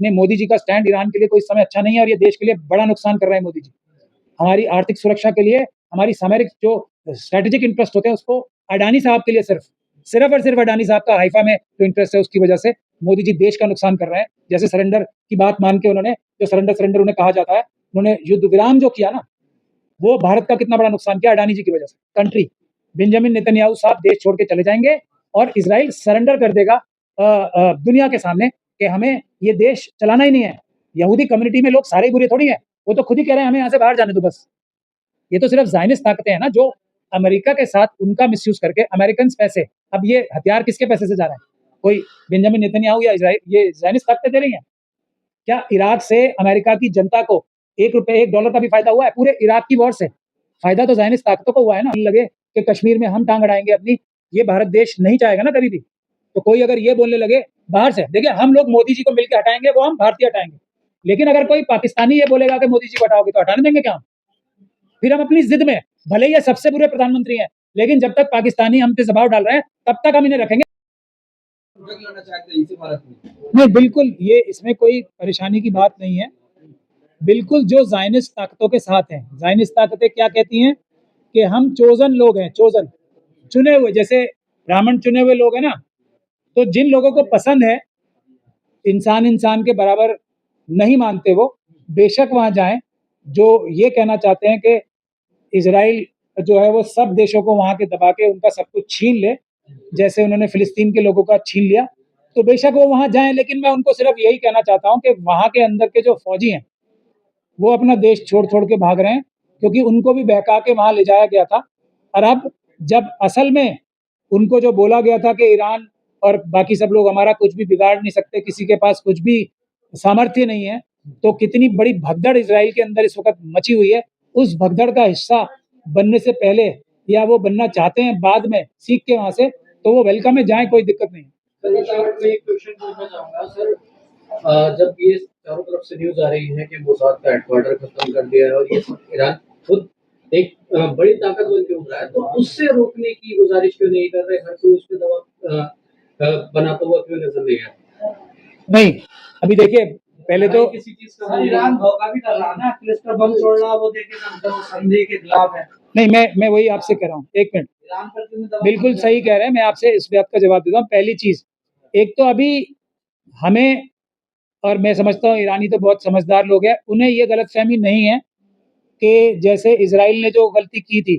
ने मोदी जी का stand Iran के लिए कोई इस समय अच्छा नहीं है और ये देश के लिए बड़ा नुकसान कर रहे हैं मोदी जी। हमारी आर्थिक सुरक्षा के लिए, हमारी सामरिक जो स्ट्रेटेजिक इंटरेस्ट होते हैं उसको अडानी साहब के लिए सिर्फ और सिर्फ अडानी साहब का हाइफा में जो इंटरेस्ट है उसकी वजह से मोदी जी देश का नुकसान कर रहे हैं। जैसे सरेंडर की बात मान के उन्होंने जो सरेंडर उन्हें कहा जाता है, उन्होंने युद्ध विराम जो किया ना, वो भारत का कितना बड़ा नुकसान किया अडानी जी की वजह से। कंट्री बेंजामिन नेतन्याहू साहब देश छोड़ के चले जाएंगे और इजराइल सरेंडर कर देगा दुनिया के सामने कि हमें ये देश चलाना ही नहीं है। यहूदी कम्युनिटी में लोग सारे बुरे थोड़ी हैं, वो तो खुद ही कह रहे हैं हमें यहाँ से बाहर जाने दो बस। ये तो सिर्फ ज़ायनिस्ट ताकतें हैं ना जो अमेरिका के साथ उनका मिसयूज करके अमेरिकन पैसे, अब ये हथियार किसके पैसे से जा रहे हैं? कोई बेंजामिन नेतन्याहू या इजराइल, ये ज़ायनिस्ट ताकतें दे रही हैं क्या? इराक से अमेरिका की जनता को $1 का भी फायदा हुआ है? पूरे इराक की वॉर से फायदा तो ज़ायनिस्ट ताकतों को हुआ है ना। लगे कि कश्मीर में हम टांग अड़ाएंगे अपनी, ये भारत देश नहीं चाहेगा ना कभी भी। तो कोई अगर ये बोलने लगे बाहर से, देखिए हम लोग मोदी जी को मिलकर हटाएंगे, वो हम भारतीय हटाएंगे, लेकिन अगर कोई पाकिस्तानी ये बोलेगा कि मोदी जी को हटाओगे तो हटाने देंगे क्या हम? फिर हम अपनी जिद में, भले ही ये सबसे बुरे प्रधानमंत्री हैं, लेकिन जब तक पाकिस्तानी हम पे दबाव डाल रहे हैं तब तक हम इन्हें रखेंगे। नहीं, बिल्कुल ये इसमें कोई परेशानी की बात नहीं है। बिल्कुल जो ज़ायनिस्ट ताकतों के साथ हैं, ज़ायनिस्ट ताकतें क्या कहती हैं कि हम चोजन लोग हैं, चोजन, चुने हुए, जैसे ब्राह्मण चुने हुए लोग हैं ना। तो जिन लोगों को पसंद है इंसान के बराबर नहीं मानते, वो बेशक वहाँ जाएं। जो ये कहना चाहते हैं कि इजराइल जो है वो सब देशों को वहाँ के दबा के उनका सब कुछ छीन ले, जैसे उन्होंने फिलिस्तीन के लोगों का छीन लिया, तो बेशक वो वहाँ जाएं। लेकिन मैं उनको सिर्फ यही कहना चाहता हूँ कि वहाँ के अंदर के जो फौजी हैं वो अपना देश छोड़ के भाग रहे हैं, क्योंकि उनको भी बहका के वहाँ ले जाया गया था। और अब जब असल में उनको जो बोला गया था कि ईरान और बाकी सब लोग हमारा कुछ भी बिगाड़ नहीं सकते, किसी के पास कुछ भी सामर्थ्य नहीं है, तो कितनी बड़ी भगदड़ इजराइल के अंदर इस वक्त मची हुई है। उस भगदड़ का हिस्सा बनने से पहले, या वो बनना चाहते हैं बाद में सीख के वहाँ से, तो वो वेलकम है, जाए, कोई दिक्कत नहीं। मैं एक क्वेश्चन पूछना चाहूँगा सर, जब ये चारों तरफ से न्यूज़ आ रही है कि मोसाद का हेडक्वार्टर खत्म कर दिया है और ये ईरान खुद एक बड़ी ताकत बन के उभरा है, तो उससे रोकने की गुजारिश क्यों नहीं कर रहे? हर कोई उस पे दबाव बनाता हुआ क्यों नजर नहीं आता? नहीं, अभी देखिए, पहले तो किसी चीज का ईरान धोखा भी कर रहा है ना, क्लस्टर बम छोड़ रहा, वो देखिए संधि के खिलाफ है। नहीं, मैं वही आपसे कह रहा हूँ, एक मिनट, बिल्कुल सही कह रहे हैं, मैं आपसे इस बात का जवाब देता हूँ। पहली चीज, एक तो अभी हमें, और मैं समझता हूँ ईरानी तो बहुत समझदार लोग हैं, उन्हें ये गलतफहमी नहीं है कि जैसे इजराइल ने जो गलती की थी,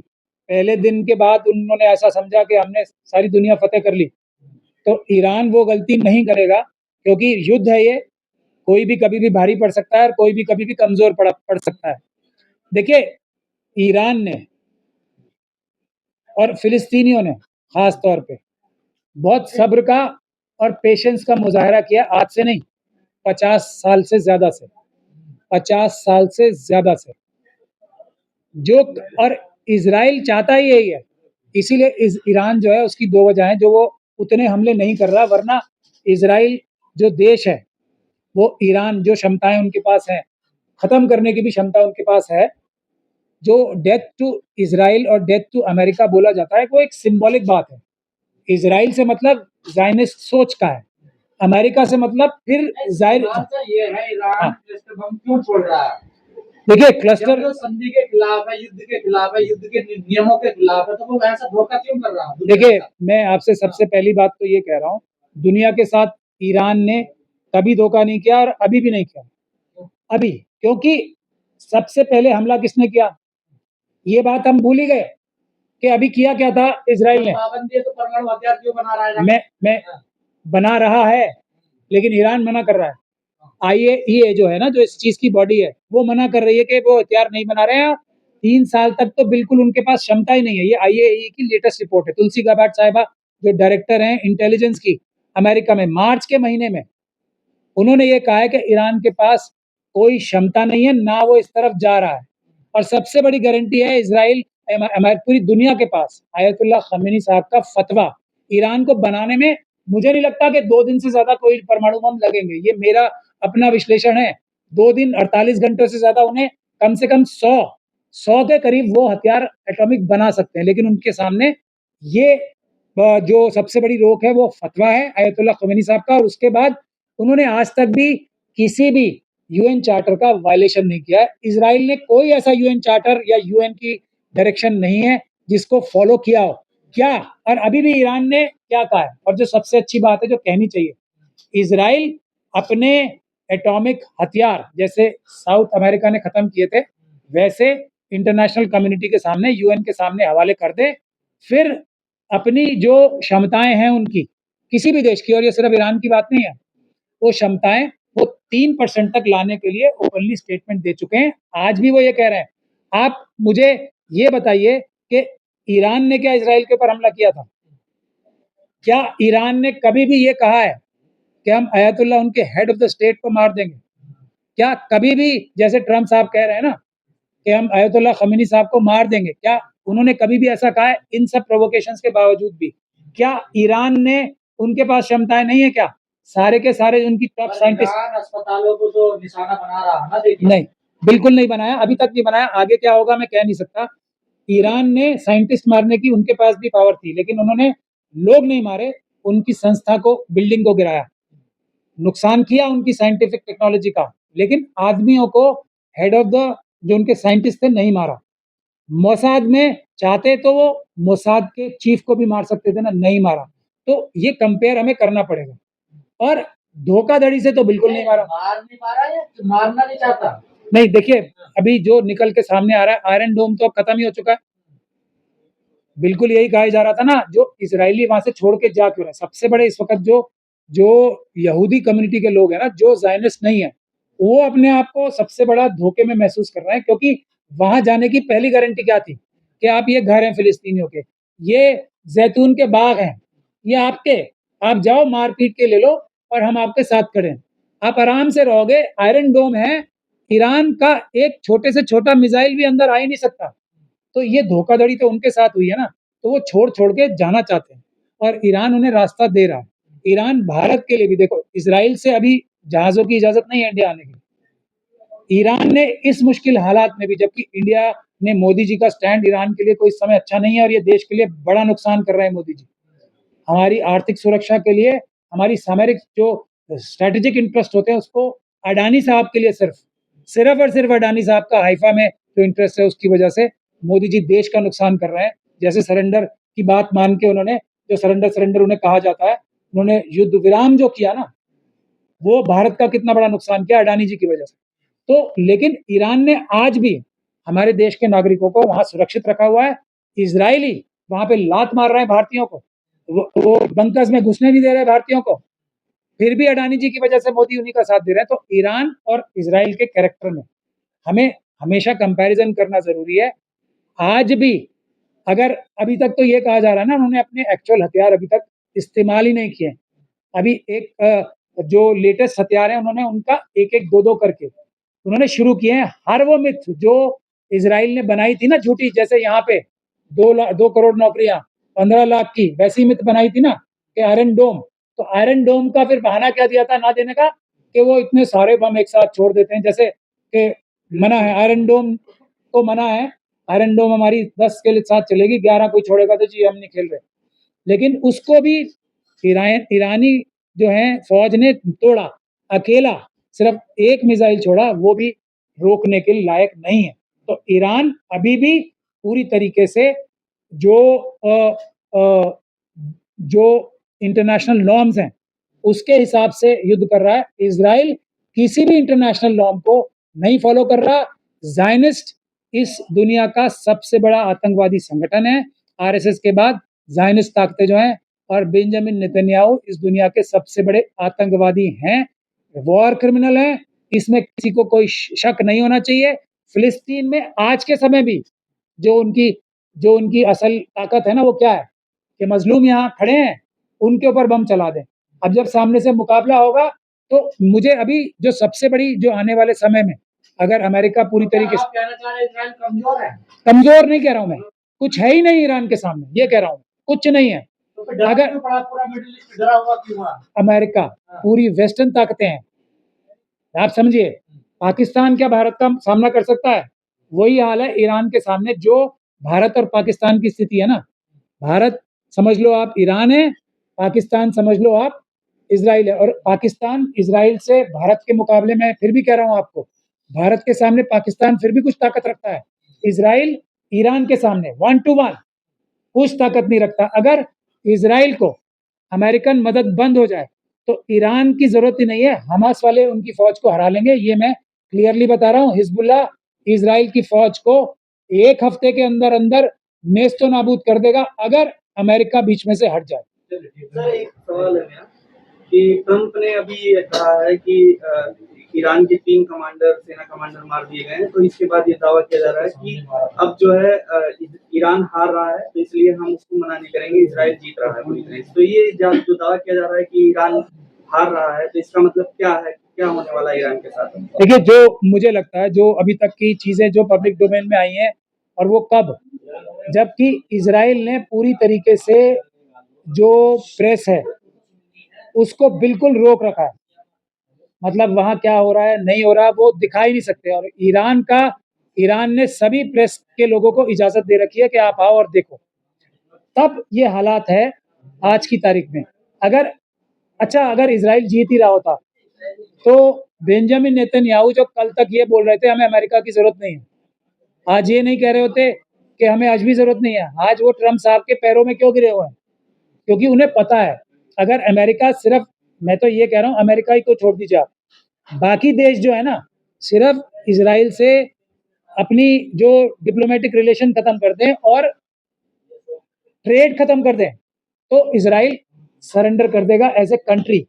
पहले दिन के बाद उन्होंने ऐसा समझा कि हमने सारी दुनिया फतेह कर ली, तो ईरान वो गलती नहीं करेगा, क्योंकि युद्ध है ये, कोई भी कभी भी भारी पड़ सकता है और कोई भी कभी भी कमजोर पड़ सकता है। देखिए, ईरान ने और फिलिस्तीनियों ने खास तौर पे बहुत सब्र का और पेशेंस का मुजाहरा किया, आज से नहीं, 50 साल से ज्यादा से, 50 साल से ज्यादा से, जो, और इजराइल चाहता ही यही है। इसीलिए ईरान जो है उसकी दो वजह है जो वो उतने हमले नहीं कर रहा, वरना इजराइल जो देश है वो ईरान जो क्षमताएं उनके पास है, खत्म करने की भी क्षमता उनके पास है। जो डेथ टू इजराइल और डेथ टू अमेरिका बोला जाता है, वो एक सिंबॉलिक बात है। इजराइल से मतलब ज़ायनिस्ट सोच का है, अमेरिका से मतलब फिर जाहिर ये है ईरान क्लस्टर बम क्यों छोड़ रहा है? देखिए, क्लस्टर संधि के खिलाफ है, युद्ध के खिलाफ है, युद्ध के नियमों के खिलाफ है, तो वो ऐसा धोखा क्यों कर रहा है? देखिए, मैं आपसे सबसे पहली बात तो ये कह रहा हूँ, दुनिया के साथ ईरान ने कभी धोखा नहीं किया और अभी भी नहीं किया। अभी, क्योंकि सबसे पहले हमला किसने किया, ये बात हम भूल ही गए कि अभी किया क्या था इजराइल ने। पाबंदी है तो परमाणु हथियार क्यों बना रहा है? मैं बना रहा है, लेकिन ईरान मना कर रहा है। IAEA जो है ना, जो इस चीज की बॉडी है, वो मना कर रही है कि वो हथियार नहीं बना रहे हैं। 3 साल तक तो बिल्कुल उनके पास क्षमता ही नहीं है। ये IAEA की लेटेस्ट रिपोर्ट है। तुलसी गाबार्ड साहिबा जो डायरेक्टर हैं इंटेलिजेंस की अमेरिका में, मार्च के महीने में उन्होंने ये कहा है कि ईरान के पास कोई क्षमता नहीं है, ना वो इस तरफ जा रहा है। और सबसे बड़ी गारंटी है इजराइल, पूरी दुनिया के पास आयतुल्लाह खमेनी साहब का फतवा ईरान को बनाने में, मुझे नहीं लगता कि 2 दिन से ज्यादा कोई परमाणु बम लगेंगे। ये मेरा अपना विश्लेषण है। 2 दिन 48 घंटों से ज्यादा उन्हें कम से कम 100 के करीब वो हथियार एटॉमिक बना सकते हैं, लेकिन उनके सामने ये जो सबसे बड़ी रोक है वो फतवा है आयतुल्लाह खमेनी साहब का। और उसके बाद उन्होंने आज तक भी किसी भी यूएन चार्टर का वायलेशन नहीं किया है। इजराइल ने कोई ऐसा यूएन चार्टर या यूएन की डायरेक्शन नहीं है जिसको फॉलो किया हो। क्या और अभी भी ईरान ने क्या कहा है, और जो सबसे अच्छी बात है जो कहनी चाहिए, इजराइल अपने एटॉमिक हथियार जैसे साउथ अमेरिका ने खत्म किए थे वैसे इंटरनेशनल कम्युनिटी के सामने, यूएन के सामने हवाले कर दे। फिर अपनी जो क्षमताएं हैं उनकी, किसी भी देश की, और ये सिर्फ ईरान की बात नहीं है, वो क्षमताएं वो 3% तक लाने के लिए ओपनली स्टेटमेंट दे चुके हैं। आज भी वो ये कह रहे हैं। आप मुझे ये बताइए कि ईरान ने क्या इजराइल के ऊपर हमला किया था? क्या ईरान ने कभी भी ये कहा है कि हम अयतुल्ला उनके हेड ऑफ द स्टेट को मार देंगे? क्या कभी भी, जैसे ट्रम्प साहब कह रहे हैं ना कि हम अयतुल्ला खमीनी साहब को मार देंगे, क्या उन्होंने कभी भी ऐसा कहा है? इन सब प्रोवोकेशंस के बावजूद भी क्या ईरान ने, उनके पास क्षमताएं नहीं है क्या? सारे के सारे उनकी टॉप साइंटिस्ट अस्पतालों को तो निशाना बना रहा है ना, देखिए। नहीं, बिल्कुल नहीं बनाया, अभी तक नहीं बनाया। आगे क्या होगा मैं कह नहीं सकता। ईरान ने साइंटिस्ट मारने की उनके पास भी पावर थी, लेकिन उन्होंने लोग नहीं मारे, उनकी संस्था को, बिल्डिंग को गिराया, नुकसान किया उनकी साइंटिफिक टेक्नोलॉजी का, लेकिन आदमियों को, हेड ऑफ द जो उनके साइंटिस्ट थे, नहीं मारा। मोसाद में चाहते तो वो मोसाद के चीफ को भी मार सकते थे ना, नहीं मारा। तो ये कंपेयर हमें करना पड़ेगा, और धोखाधड़ी से तो बिल्कुल नहीं मारा। मार नहीं मारा या मारना नहीं चाहता? नहीं, देखिए अभी जो निकल के सामने आ रहा है, आयरन डोम तो खत्म ही हो चुका है। बिल्कुल यही कहा जा रहा था ना, जो इजरायली वहां से छोड़ के जा क्यों रहे? सबसे बड़े इस वक्त जो जो यहूदी कम्युनिटी के लोग हैं ना, जो जायनिस्ट नहीं है, वो अपने आप को सबसे बड़ा धोखे में महसूस कर रहे हैं, क्योंकि वहां जाने की पहली गारंटी क्या थी कि आप, ये घर हैं फिलिस्तीनियों के, ये जैतून के बाग हैं, ये आपके, आप जाओ मार पीट के ले लो और हम आपके साथ खड़े हैं, आप आराम से रहोगे। आयरन डोम है, ईरान का एक छोटे से छोटा मिसाइल भी अंदर आ ही नहीं सकता। तो ये धोखाधड़ी तो उनके साथ हुई है ना, तो वो छोड़ के जाना चाहते हैं, और ईरान उन्हें रास्ता दे रहा है। ईरान भारत के लिए भी, देखो इसराइल से अभी जहाज़ों की इजाज़त नहीं है इंडिया आने की। ईरान ने इस मुश्किल हालात में भी, जबकि इंडिया ने, मोदी जी का स्टैंड ईरान के लिए कोई समय अच्छा नहीं है और ये देश के लिए बड़ा नुकसान कर रहे हैं मोदी जी। हमारी आर्थिक सुरक्षा के लिए, हमारी सामरिक जो स्ट्रैटेजिक इंटरेस्ट होते हैं, उसको अडानी साहब के लिए, सिर्फ और सिर्फ अडानी साहब का हाइफा में जो इंटरेस्ट है, उसकी वजह से मोदी जी देश का नुकसान कर रहे हैं। जैसे सरेंडर की बात मान के उन्होंने, जो सरेंडर उन्हें कहा जाता है, उन्होंने युद्ध विराम जो किया ना, वो भारत का कितना बड़ा नुकसान किया अडानी जी की वजह से। तो लेकिन ईरान ने आज भी हमारे देश के नागरिकों को वहां सुरक्षित रखा हुआ है। इजरायली वहां पे लात मार रहे हैं भारतीयों को, वो बंकर्स में घुसने नहीं दे रहे हैं भारतीयों को, फिर भी अडानी जी की वजह से मोदी उन्हीं का साथ दे रहे हैं। तो ईरान और इजराइल के कैरेक्टर में हमें हमेशा कंपैरिजन करना जरूरी है। आज भी, अगर अभी तक तो ये कहा जा रहा है ना, उन्होंने अपने एक्चुअल हथियार अभी तक इस्तेमाल ही नहीं किए। अभी एक जो लेटेस्ट हथियार है, उन्होंने उनका एक एक दो दो करके उन्होंने शुरू किए हैं। हर वो मिथ जो इजराइल ने बनाई थी ना झूठी, जैसे यहाँ पे 2 करोड़ नौकरियां 15 लाख की, वैसी मिथ बनाई थी ना कि आयरन डोम, तो आयरन डोम का फिर बहाना क्या दिया था ना देने का, कि वो इतने सारे बम एक साथ छोड़ देते हैं, जैसे कि मना है आयरन डोम को, मना है आयरन डोम हमारी 10 के साथ चलेगी, 11 कोई छोड़ेगा तो जी हम नहीं खेल रहे। लेकिन उसको भी ईरानी जो है फौज ने तोड़ा, अकेला सिर्फ एक मिसाइल छोड़ा, वो भी रोकने के लायक नहीं है। तो ईरान अभी भी पूरी तरीके से जो जो इंटरनेशनल नॉर्म्स हैं उसके हिसाब से युद्ध कर रहा है। इजराइल किसी भी इंटरनेशनल नॉर्म को नहीं फॉलो कर रहा। जायनिस्ट इस दुनिया का सबसे बड़ा आतंकवादी संगठन है, आरएसएस के बाद जायनिस्ट ताकतें जो हैं, और बेंजामिन नेतन्याहू इस दुनिया के सबसे बड़े आतंकवादी हैं, वॉर क्रिमिनल हैं, इसमें किसी को कोई शक नहीं होना चाहिए। फिलिस्तीन में आज के समय भी जो उनकी असल ताकत है ना, वो क्या है कि मजलूम यहाँ खड़े हैं, उनके ऊपर बम चला दें। अब जब सामने से मुकाबला होगा, तो मुझे अभी जो सबसे बड़ी, जो आने वाले समय में अगर अमेरिका पूरी तरीके से, कहना चाह रहे हैं इजराइल कमजोर है? कमजोर नहीं कह रहा हूं मैं, कुछ है ही नहीं ईरान के सामने, ये कह रहा हूं, कुछ नहीं है। तो फिर डरा अगर क्यों पड़ा पूरा मिडिल ईस्ट, डरा हुआ क्यों हुआ? अमेरिका, पूरी वेस्टर्न ताकतें हैं, आप समझिए, पाकिस्तान क्या भारत का सामना कर सकता है? वही हाल है ईरान के सामने, जो भारत और पाकिस्तान की स्थिति है ना, भारत समझ लो आप ईरान है, पाकिस्तान समझ लो आप इज़राइल है। और पाकिस्तान इज़राइल से भारत के मुकाबले में फिर भी कह रहा हूँ आपको, भारत के सामने पाकिस्तान फिर भी कुछ ताकत रखता है। इज़राइल ईरान के सामने 1 टू 1 कुछ ताकत नहीं रखता। अगर इज़राइल को अमेरिकन मदद बंद हो जाए, तो ईरान की ज़रूरत ही नहीं है, हमास वाले उनकी फ़ौज को हरा लेंगे। ये मैं क्लियरली बता रहा हूँ। हिज़्बुल्लाह इज़राइल की फ़ौज को 1 हफ्ते के अंदर-अंदर नेस्तनाबूद कर देगा, अगर अमेरिका बीच में से हट जाए। सर एक सवाल है मेरा कि ट्रंप ने अभी ये कहा है कि ईरान के 3 कमांडर, सेना कमांडर मार दिए गए हैं, तो इसके बाद ये दावा किया जा रहा है कि अब जो है ईरान हार रहा है, तो इसलिए हम उसको मना नहीं करेंगे, इजराइल जीत रहा है पूरी तरह से। तो ये जो दावा किया जा रहा है कि ईरान हार रहा है, तो इसका मतलब क्या है, क्या होने वाला है ईरान के साथ? देखिए, जो मुझे लगता है, जो अभी तक की चीज़ें जो पब्लिक डोमेन में आई हैं, और वो कब, जबकि इज़राइल ने पूरी तरीके से जो प्रेस है, उसको बिल्कुल रोक रखा है। मतलब वहाँ क्या हो रहा है, नहीं हो रहा, वो दिखा ही नहीं सकते। और ईरान ने सभी प्रेस के लोगों को इजाज़त दे रखी है कि आप आओ और देखो। तब ये हालात है आज की तारीख में। अगर इज़राइल जीत ही रहा होता, तो बेंजामिन नेतन्याहू जो कल तक ये बोल रहे थे हमें अमेरिका की ज़रूरत नहीं है, आज ये नहीं कह रहे होते कि हमें आज भी ज़रूरत नहीं है। आज वो ट्रम्प साहब के पैरों में क्यों गिरे हुए हैं? क्योंकि उन्हें पता है, अगर अमेरिका सिर्फ, मैं तो ये कह रहा हूँ, अमेरिका ही को छोड़ दीजिए आप, बाकी देश जो है ना, सिर्फ इज़राइल से अपनी जो डिप्लोमेटिक रिलेशन खत्म कर दें और ट्रेड खत्म कर दें, तो इज़राइल सरेंडर कर देगा as a country.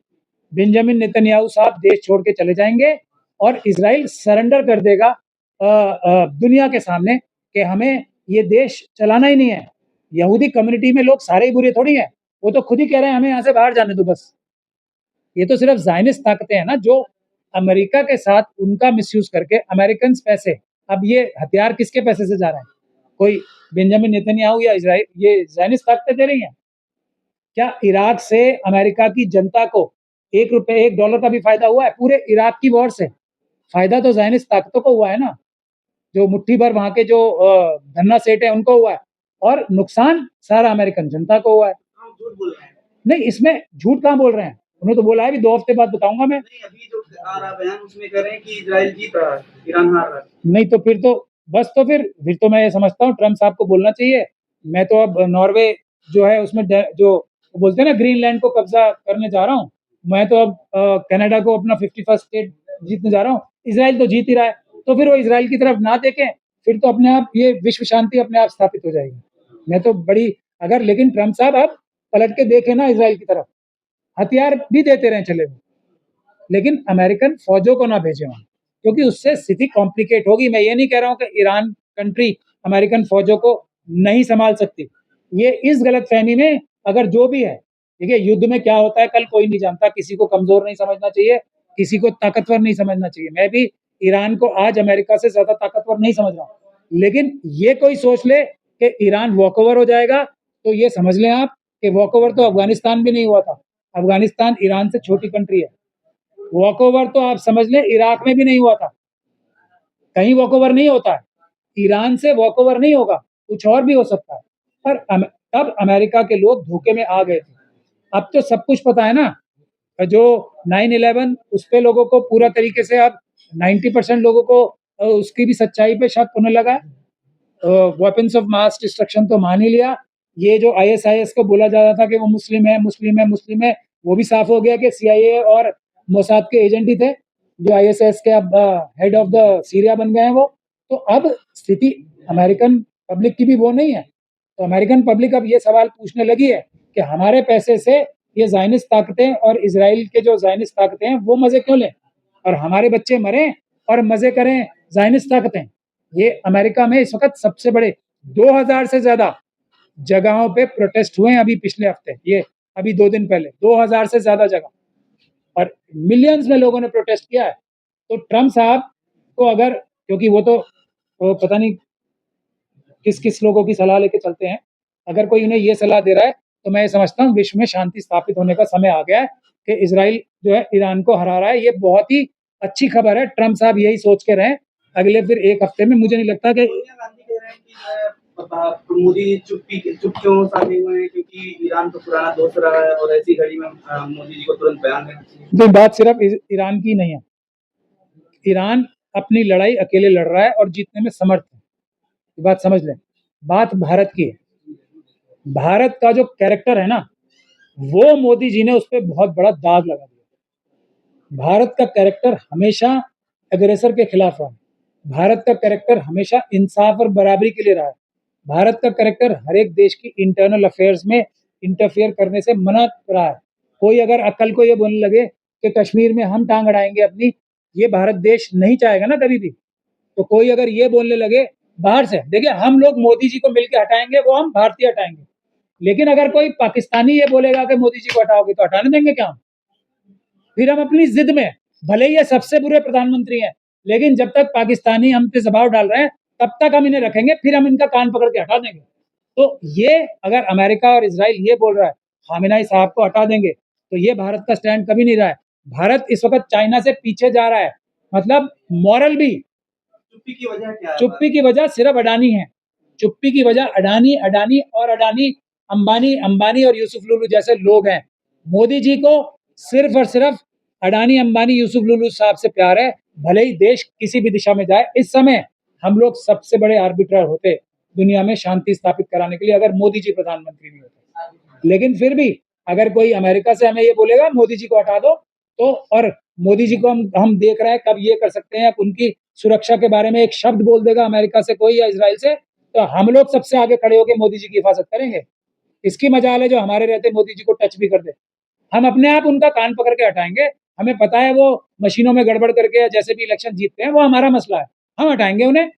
Benjamin Netanyahu साहब देश छोड़ के चले जाएंगे और इज़राइल सरेंडर कर देगा दुनिया के सामने कि हमें ये देश चलाना ही नहीं है। यहूदी कम्युनिटी में लोग सारे ही बुरे थोड़ी हैं, वो तो खुद ही कह रहे हैं हमें यहाँ से बाहर जाने दो बस। ये तो सिर्फ ज़ायनिस्ट ताकतें हैं ना, जो अमेरिका के साथ उनका मिसयूज़ करके अमेरिकन्स पैसे, अब ये हथियार किसके पैसे से जा रहे हैं? कोई बेंजामिन नेतन्याहू या इज़राइल, ये ज़ायनिस्ट ताकतें दे रही हैं? क्या इराक से अमेरिका की जनता को ₹1 $1 का भी फ़ायदा हुआ है? पूरे इराक की वॉर से फ़ायदा तो ज़ायनिस्ट ताकतों को हुआ है ना, जो मुट्ठी भर वहाँ के जो धन्ना सेठ हैं उनको हुआ है, और नुकसान सारा अमेरिकन जनता को हुआ है। हम झूठ बोल रहे हैं। नहीं, इसमें झूठ कहाँ बोल रहे हैं? उन्होंने तो बोला है, अभी 2 हफ्ते बाद बताऊँगा मैं। नहीं, अभी जो आ रहा बयान उसमें कह रहे हैं कि इजराइल जीत रहा है, ईरान हार रहा है। नहीं तो फिर तो बस, तो फिर तो मैं ये समझता हूँ ट्रम्प साहब को बोलना चाहिए, मैं तो अब नॉर्वे जो है उसमें जो बोलते हैं ना, ग्रीनलैंड को कब्जा करने जा रहा हूँ, मैं तो अब कनाडा को अपना 51st स्टेट जीतने जा रहा हूँ। इज़राइल तो जीत ही रहा है, तो फिर वो इज़राइल की तरफ ना देखें, फिर तो अपने आप ये विश्व शांति अपने आप स्थापित हो जाएगी। मैं तो बड़ी, अगर लेकिन ट्रम्प साहब अब पलट के देखें ना इज़राइल की तरफ, हथियार भी देते रहें चले वो, लेकिन अमेरिकन फौजों को ना भेजें वहाँ, क्योंकि उससे स्थिति कॉम्प्लिकेट होगी। मैं ये नहीं कह रहा हूँ कि ईरान कंट्री अमेरिकन फौजों को नहीं संभाल सकती। ये इस गलतफहमी में अगर जो भी है, देखिए युद्ध में क्या होता है कल कोई नहीं जानता, किसी को कमज़ोर नहीं समझना चाहिए, किसी को ताकतवर नहीं समझना चाहिए। मैं भी ईरान को आज अमेरिका से ज़्यादा ताकतवर नहीं समझ रहा हूँ। लेकिन ये कोई सोच ले कि ईरान वॉकओवर हो जाएगा, तो ये समझ लें आप कि वॉकओवर तो अफ़गानिस्तान भी नहीं हुआ था। अफ़गानिस्तान ईरान से छोटी कंट्री है। वॉकओवर तो आप समझ लें इराक में भी नहीं हुआ था, कहीं वॉकओवर नहीं होता है। ईरान से वॉकओवर नहीं होगा, कुछ और भी हो सकता है। पर तब अमेरिका के लोग धोखे में आ गए थे। अब तो सब कुछ पता है ना, जो 9/11 उस पे लोगों को पूरा तरीके से अब 90% लोगों को उसकी भी सच्चाई पे शक होने लगा है। वेपन्स ऑफ मास डिस्ट्रक्शन तो मान ही लिया। ये जो आईएसआईएस को बोला जा रहा था कि वो मुस्लिम है, मुस्लिम है, मुस्लिम है, वो भी साफ हो गया कि सीआईए और मोसाद के एजेंट ही थे, जो आईएसआईएस के अब हेड ऑफ द सीरिया बन गए हैं वो। तो अब स्थिति अमेरिकन पब्लिक की भी वो नहीं है। तो अमेरिकन पब्लिक अब ये सवाल पूछने लगी है कि हमारे पैसे से ये ज़ायनिस्ट ताकतें और इज़राइल के जो ज़ायनिस्ट ताकतें हैं, वो मज़े क्यों लें? और हमारे बच्चे मरें और मज़े करें ज़ायनिस्ट ताकतें। ये अमेरिका में इस वक़्त सबसे बड़े 2000 से ज़्यादा जगहों पे प्रोटेस्ट हुए हैं अभी पिछले हफ्ते, ये अभी 2 दिन पहले 2000 से ज़्यादा जगह, और मिलियंस में लोगों ने प्रोटेस्ट किया है। तो ट्रम्प साहब को अगर, क्योंकि वो पता नहीं किस-किस लोगों की सलाह लेके चलते हैं, अगर कोई उन्हें ये सलाह दे रहा है, तो मैं ये समझता हूँ विश्व में शांति स्थापित होने का समय आ गया है कि इज़राइल जो है ईरान को हरा रहा है। ये बहुत ही अच्छी खबर है, ट्रम्प साहब यही सोच के रहें अगले फिर 1 हफ्ते में। मुझे नहीं लगता कि सोनिया गांधी कह रहे हैं कि मोदी चुप क्यों साधे हुए हैं, क्योंकि ईरान तो पुराना दोस्त रहा है और ऐसी घड़ी में मोदी जी को तुरंत बयान देना चाहिए। तो बात सिर्फ ईरान की नहीं है। ईरान अपनी लड़ाई अकेले लड़ रहा है और जीतने में समर्थ है, ये बात समझ लें। बात भारत की है। भारत का जो कैरेक्टर है ना, वो मोदी जी ने उस पर बहुत बड़ा दाग लगा दिया। भारत का कैरेक्टर हमेशा एग्रेसर के खिलाफ रहा है। भारत का कैरेक्टर हमेशा इंसाफ और बराबरी के लिए रहा है। भारत का कैरेक्टर हर एक देश की इंटरनल अफेयर्स में इंटरफेयर करने से मना रहा है। कोई अगर अकल को ये बोलने लगे कि कश्मीर में हम टांग अड़ाएंगे अपनी, ये भारत देश नहीं चाहेगा ना कभी भी। तो कोई अगर ये बोलने लगे बाहर से, देखिए हम लोग मोदी जी को मिलकर हटाएंगे, वो हम भारतीय हटाएंगे। लेकिन अगर कोई पाकिस्तानी ये बोलेगा कि मोदी जी को हटाओगे, तो हटाने देंगे क्या हम? फिर हम अपनी जिद में, भले ही ये सबसे बुरे प्रधानमंत्री हैं, लेकिन जब तक पाकिस्तानी हम पे दबाव डाल रहे हैं तब तक हम इन्हें रखेंगे, फिर हम इनका कान पकड़ के हटा देंगे। तो ये अगर अमेरिका और इजराइल ये बोल रहा है खामेनेई साहब को हटा देंगे, तो ये भारत का स्टैंड कभी नहीं रहा है। भारत इस वक्त चाइना से पीछे जा रहा है, मतलब मॉरल भी। चुप्पी की वजह क्या है? चुप्पी की वजह सिर्फ अडानी है। चुप्पी की वजह अडानी, अडानी और अडानी, अंबानी, अंबानी और यूसुफ लुलू जैसे लोग हैं। मोदी जी को सिर्फ और सिर्फ अडानी, अंबानी, यूसुफ लुलू साहब से प्यार है। भले ही देश किसी भी दिशा में जाए, इस समय हम लोग सबसे बड़े आर्बिटर होते दुनिया में शांति स्थापित कराने के लिए, अगर मोदी जी प्रधानमंत्री नहीं होते। लेकिन फिर भी अगर कोई अमेरिका से हमें ये बोलेगा मोदी जी को हटा दो, तो और मोदी जी को हम देख रहे हैं कब ये कर सकते हैं, उनकी सुरक्षा के बारे में एक शब्द बोल देगा अमेरिका से कोई या इजराइल से, तो हम लोग सबसे आगे खड़े होकर मोदी जी की हिफाजत करेंगे। इसकी मजाल है जो हमारे रहते मोदी जी को टच भी कर दे, हम अपने आप उनका कान पकड़ के हटाएंगे। हमें पता है वो मशीनों में गड़बड़ करके या जैसे भी इलेक्शन जीतते हैं, वो हमारा मसला है, हम हटाएंगे उन्हें।